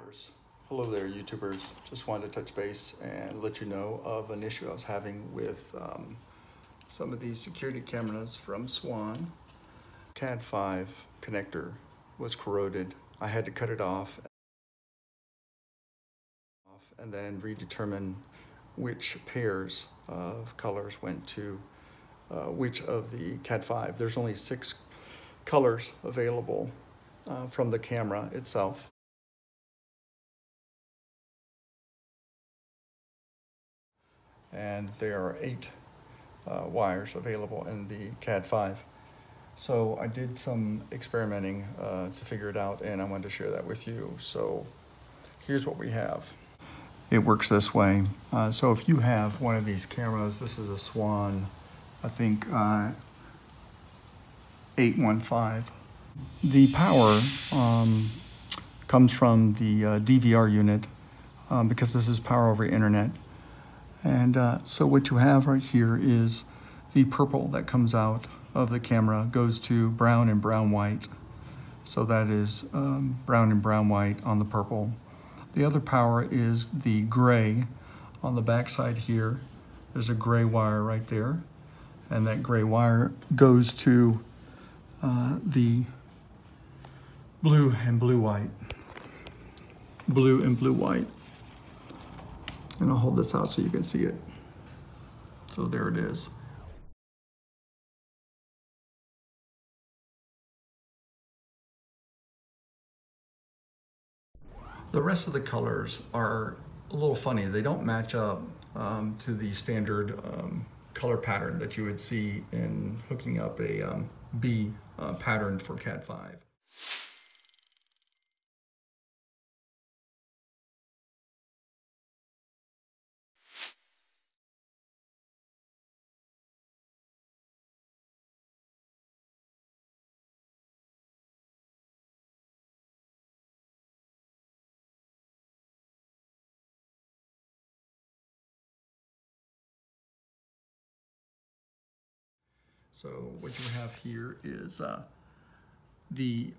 YouTubers. Hello there, YouTubers. Just wanted to touch base and let you know of an issue I was having with some of these security cameras from Swann. CAD5 connector was corroded. I had to cut it off and then redetermine which pairs of colors went to which of the CAD5. There's only 6 colors available from the camera itself. And there are 8 wires available in the CAD5. So I did some experimenting to figure it out, and I wanted to share that with you. So here's what we have. It works this way. So if you have one of these cameras, this is a Swann, I think 815. The power comes from the DVR unit because this is power over internet. And so what you have right here is the purple that comes out of the camera goes to brown and brown white. So that is brown and brown white on the purple. The other power is the gray on the back side here. There's a gray wire right there. And that gray wire goes to the blue and blue white. Blue and blue white. And I'll hold this out so you can see it. So there it is. The rest of the colors are a little funny. They don't match up to the standard color pattern that you would see in hooking up a B pattern for CAD5. So what you have here is the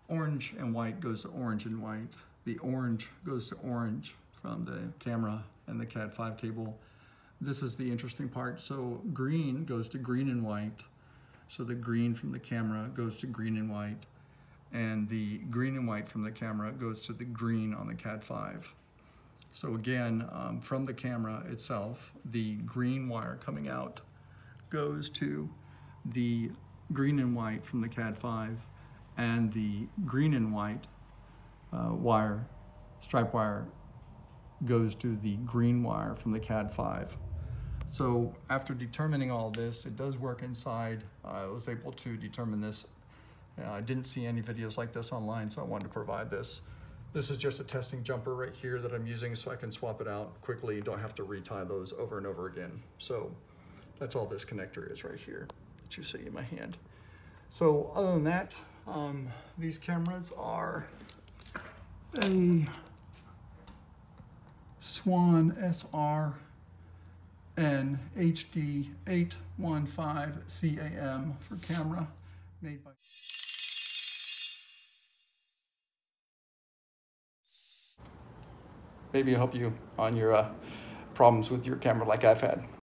orange and white goes to orange and white. The orange goes to orange from the camera and the CAD5 cable. This is the interesting part. So green goes to green and white. So the green from the camera goes to green and white. And the green and white from the camera goes to the green on the CAD5. So again, from the camera itself, the green wire coming out goes to the green and white from the CAD5, and the green and white wire, stripe wire, goes to the green wire from the CAD5. So after determining all this, it does work inside. I was able to determine this. I didn't see any videos like this online, so I wanted to provide this. This is just a testing jumper right here that I'm using so I can swap it out quickly. You don't have to retie those over and over again. So that's all this connector is right here that you see in my hand. So other than that, these cameras are a Swann SR and HD 815 CAM for camera, made by maybe help you on your problems with your camera like I've had.